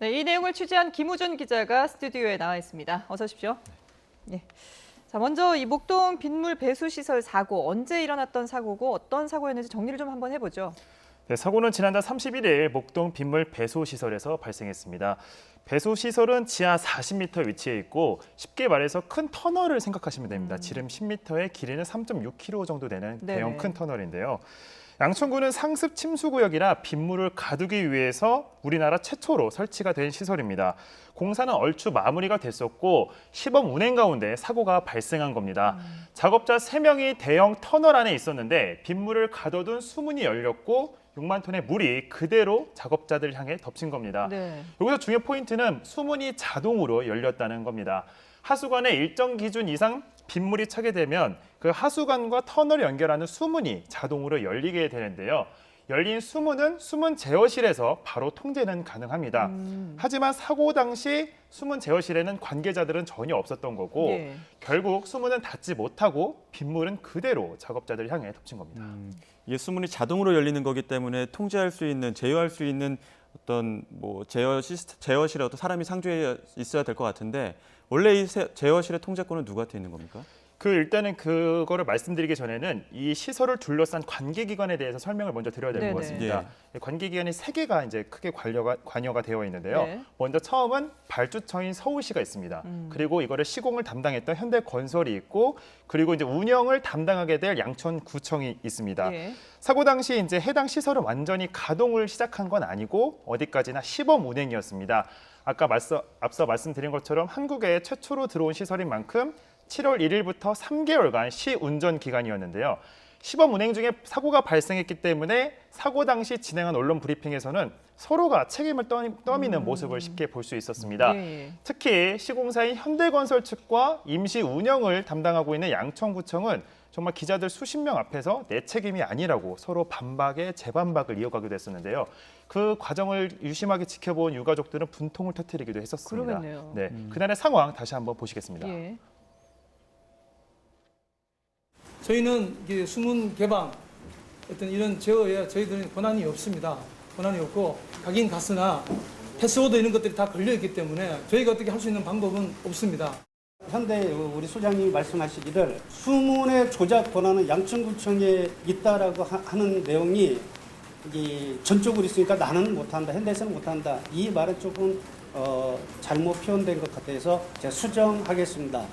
네, 이 내용을 취재한 김우준 기자가 스튜디오에 나와 있습니다. 어서 오십시오. 네. 자, 먼저 이 목동 빗물 배수 시설 사고 언제 일어났던 사고고 어떤 사고였는지 정리를 좀 한번 해보죠. 네, 사고는 지난달 31일 목동 빗물 배수 시설에서 발생했습니다. 배수 시설은 지하 40m 위치해 있고 쉽게 말해서 큰 터널을 생각하시면 됩니다. 지름 10m에 길이는 3.6km 정도 되는 대형 큰 터널인데요. 양천구는 상습 침수 구역이라 빗물을 가두기 위해서 우리나라 최초로 설치가 된 시설입니다. 공사는 얼추 마무리가 됐었고 시범 운행 가운데 사고가 발생한 겁니다. 작업자 3명이 대형 터널 안에 있었는데 빗물을 가둬둔 수문이 열렸고 6만 톤의 물이 그대로 작업자들 향해 덮친 겁니다. 네. 여기서 중요 포인트는 수문이 자동으로 열렸다는 겁니다. 하수관에 일정 기준 이상 빗물이 차게 되면 그 하수관과 터널을 연결하는 수문이 자동으로 열리게 되는데요. 열린 수문은 수문 제어실에서 바로 통제는 가능합니다. 하지만 사고 당시 수문 제어실에는 관계자들은 전혀 없었던 거고 예. 결국 수문은 닫지 못하고 빗물은 그대로 작업자들 향해 덮친 겁니다. 이게 수문이 자동으로 열리는 거기 때문에 통제할 수 있는, 제어할 수 있는 어떤 뭐 제어실에 어떤 사람이 상주해 있어야 될 것 같은데 원래 이 제어실의 통제권은 누구한테 있는 겁니까? 일단은 그거를 말씀드리기 전에는 이 시설을 둘러싼 관계기관에 대해서 설명을 먼저 드려야 될 것 네네. 같습니다. 관계기관이 3개가 이제 크게 관여가 되어 있는데요. 네. 먼저 처음은 발주처인 서울시가 있습니다. 그리고 이거를 시공을 담당했던 현대건설이 있고, 그리고 이제 운영을 담당하게 될 양천구청이 있습니다. 예. 사고 당시 이제 해당 시설은 완전히 가동을 시작한 건 아니고 어디까지나 시범 운행이었습니다. 아까 앞서 말씀드린 것처럼 한국에 최초로 들어온 시설인 만큼 7월 1일부터 3개월간 시운전 기간이었는데요. 시범 운행 중에 사고가 발생했기 때문에 사고 당시 진행한 언론 브리핑에서는 서로가 책임을 떠미는 모습을 쉽게 볼 수 있었습니다. 예. 특히 시공사인 현대건설 측과 임시 운영을 담당하고 있는 양천구청은 정말 기자들 수십 명 앞에서 내 책임이 아니라고 서로 반박에 재반박을 이어가기도 했었는데요. 그 과정을 유심하게 지켜본 유가족들은 분통을 터뜨리기도 했었습니다. 그러겠네요. 네, 그날의 상황 다시 한번 보시겠습니다. 예. 저희는 이게 수문 개방 어떤 이런 제어에 저희들은 권한이 없습니다. 권한이 없고 가긴 갔으나 패스워드 이런 것들이 다 걸려 있기 때문에 저희가 어떻게 할 수 있는 방법은 없습니다. 현대 우리 소장님이 말씀하시기를 수문의 조작 권한은 양천구청에 있다라고 하는 내용이 전적으로 있으니까 나는 못한다, 현대에서는 못한다. 이 말은 조금 잘못 표현된 것 같아서 제가 수정하겠습니다.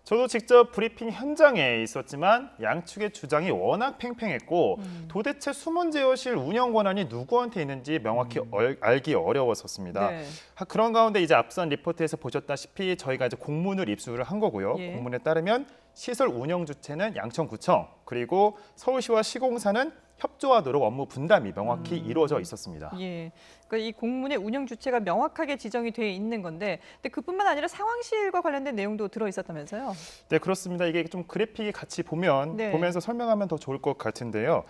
저도 직접 브리핑 현장에 있었지만 양측의 주장이 워낙 팽팽했고 도대체 수문 제어실 운영 권한이 누구한테 있는지 명확히 알기 어려웠었습니다. 네. 그런 가운데 이제 앞선 리포트에서 보셨다시피 저희가 이제 공문을 입수를 한 거고요. 예. 공문에 따르면 시설 운영 주체는 양천구청, 그리고 서울시와 시공사는 협조하도록 업무 분담이 명확히 이루어져 있었습니다. 예. 그러니까 이 공문의 운영 주체가 명확하게 지정이 돼 있는 건데, 근데 그뿐만 아니라 상황실과 관련된 내용도 들어 있었다면서요? 네, 그렇습니다. 이게 좀 그래픽이 같이 보면서 설명하면 더 좋을 것 같은데요.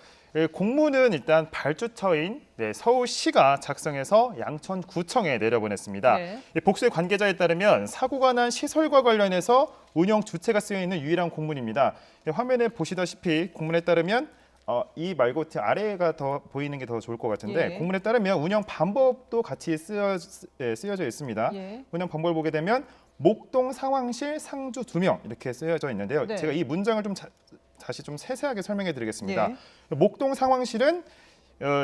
공문은 일단 발주처인 서울시가 작성해서 양천구청에 내려보냈습니다. 네. 복수의 관계자에 따르면 사고가 난 시설과 관련해서 운영 주체가 쓰여 있는 유일한 공문입니다. 화면에 보시다시피 공문에 따르면 이 말고 아래가 더 보이는 게 더 좋을 것 같은데 예. 공문에 따르면 운영 방법도 같이 쓰여져 있습니다. 예. 운영 방법을 보게 되면 목동 상황실 상주 2명 이렇게 쓰여져 있는데요. 네. 제가 이 문장을 좀 다시 좀 세세하게 설명해 드리겠습니다. 예. 목동 상황실은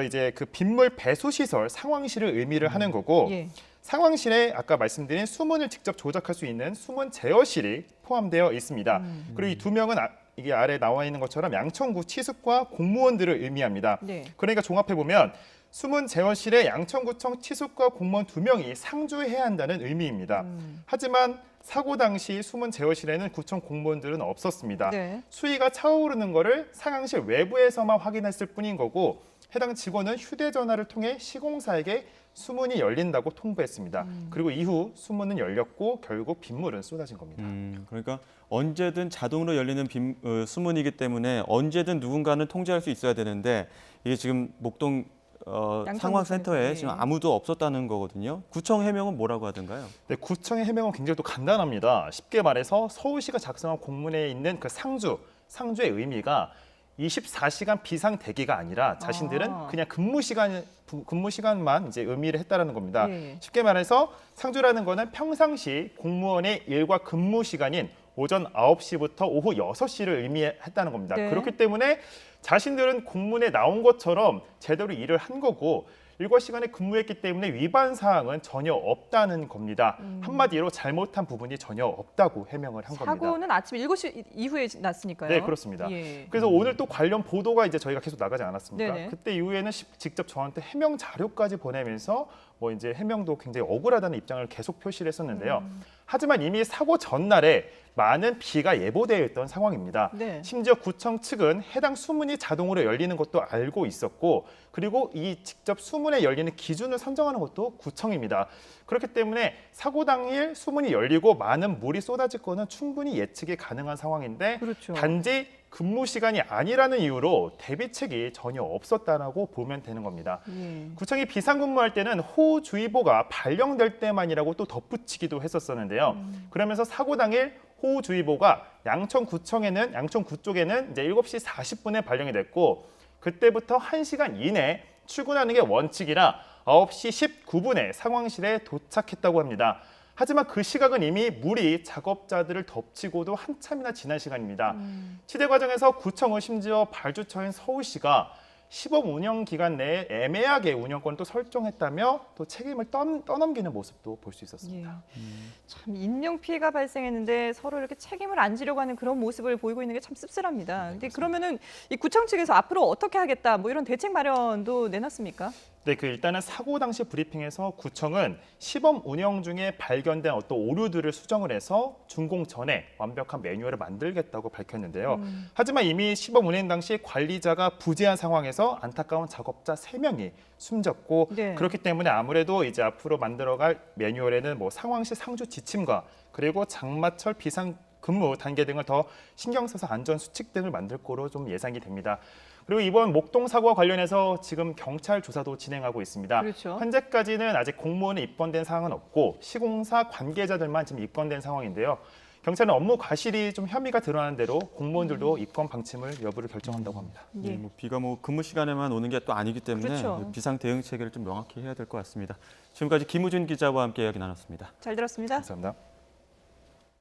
이제 그 빗물 배수 시설 상황실을 의미를 하는 거고 예. 상황실에 아까 말씀드린 수문을 직접 조작할 수 있는 수문 제어실이 포함되어 있습니다. 그리고 이 2명은 이게 아래 나와 있는 것처럼 양천구 치숙과 공무원들을 의미합니다. 네. 그러니까 종합해 보면 수문 제어실에 양천구청 치숙과 공무원 2명이 상주해야 한다는 의미입니다. 하지만 사고 당시 수문 제어실에는 구청 공무원들은 없었습니다. 네. 수위가 차오르는 거를 상황실 외부에서만 확인했을 뿐인 거고 해당 직원은 휴대전화를 통해 시공사에게 수문이 열린다고 통보했습니다. 그리고 이후 수문은 열렸고 결국 빗물은 쏟아진 겁니다. 그러니까 언제든 자동으로 열리는 수문이기 때문에 언제든 누군가는 통제할 수 있어야 되는데 이게 지금 목동 상황센터에 지금 아무도 없었다는 거거든요. 구청 해명은 뭐라고 하던가요? 네, 구청의 해명은 굉장히 또 간단합니다. 쉽게 말해서 서울시가 작성한 공문에 있는 그 상주의 의미가 24시간 비상 대기가 아니라 자신들은 아. 그냥 근무 시간만 이제 의미를 했다라는 겁니다. 예. 쉽게 말해서 상주라는 거는 평상시 공무원의 일과 근무 시간인 오전 9시부터 오후 6시를 의미했다는 겁니다. 네. 그렇기 때문에 자신들은 공문에 나온 것처럼 제대로 일을 한 거고 일과 시간에 근무했기 때문에 위반 사항은 전혀 없다는 겁니다. 한마디로 잘못한 부분이 전혀 없다고 해명을 한 겁니다. 사고는 아침 7시 이후에 났으니까요. 네, 그렇습니다. 예. 그래서 오늘 또 관련 보도가 이제 저희가 계속 나가지 않았습니까? 네네. 그때 이후에는 직접 저한테 해명 자료까지 보내면서 뭐 이제 해명도 굉장히 억울하다는 입장을 계속 표시를 했었는데요. 하지만 이미 사고 전날에 많은 비가 예보되어 있던 상황입니다. 네. 심지어 구청 측은 해당 수문이 자동으로 열리는 것도 알고 있었고 그리고 이 직접 수문에 열리는 기준을 선정하는 것도 구청입니다. 그렇기 때문에 사고 당일 수문이 열리고 많은 물이 쏟아질 거는 충분히 예측이 가능한 상황인데 그렇죠. 단지 근무 시간이 아니라는 이유로 대비책이 전혀 없었다라고 보면 되는 겁니다. 예. 구청이 비상근무할 때는 호우주의보가 발령될 때만이라고 또 덧붙이기도 했었었는데요. 그러면서 사고 당일 호우주의보가 양천구 쪽에는 이제 7시 40분에 발령이 됐고 그때부터 1시간 이내 출근하는 게 원칙이라 9시 19분에 상황실에 도착했다고 합니다. 하지만 그 시각은 이미 물이 작업자들을 덮치고도 한참이나 지난 시간입니다. 취재 과정에서 구청은 심지어 발주처인 서울시가 시범 운영 기간 내에 애매하게 운영권을 또 설정했다며 또 책임을 떠넘기는 모습도 볼 수 있었습니다. 예. 참 인명 피해가 발생했는데 서로 이렇게 책임을 안 지려고 하는 그런 모습을 보이고 있는 게 참 씁쓸합니다. 근데 그러면은 이 구청 측에서 앞으로 어떻게 하겠다 뭐 이런 대책 마련도 내놨습니까? 네, 일단은 사고 당시 브리핑에서 구청은 시범 운영 중에 발견된 어떤 오류들을 수정을 해서 준공 전에 완벽한 매뉴얼을 만들겠다고 밝혔는데요. 하지만 이미 시범 운행 당시 관리자가 부재한 상황에서 안타까운 작업자 3명이 숨졌고 네. 그렇기 때문에 아무래도 이제 앞으로 만들어갈 매뉴얼에는 뭐 상황시 상주 지침과 그리고 장마철 비상 근무 단계 등을 더 신경 써서 안전 수칙 등을 만들 거로 좀 예상이 됩니다. 그리고 이번 목동 사고와 관련해서 지금 경찰 조사도 진행하고 있습니다. 그렇죠. 현재까지는 아직 공무원이 입건된 사항은 없고 시공사 관계자들만 지금 입건된 상황인데요. 경찰은 업무 과실이 좀 혐의가 드러나는 대로 공무원들도 입건 방침을 여부를 결정한다고 합니다. 예. 뭐 비가 근무 시간에만 오는 게 또 아니기 때문에 그렇죠. 비상 대응 체계를 좀 명확히 해야 될 것 같습니다. 지금까지 김우준 기자와 함께 이야기 나눴습니다. 잘 들었습니다. 감사합니다.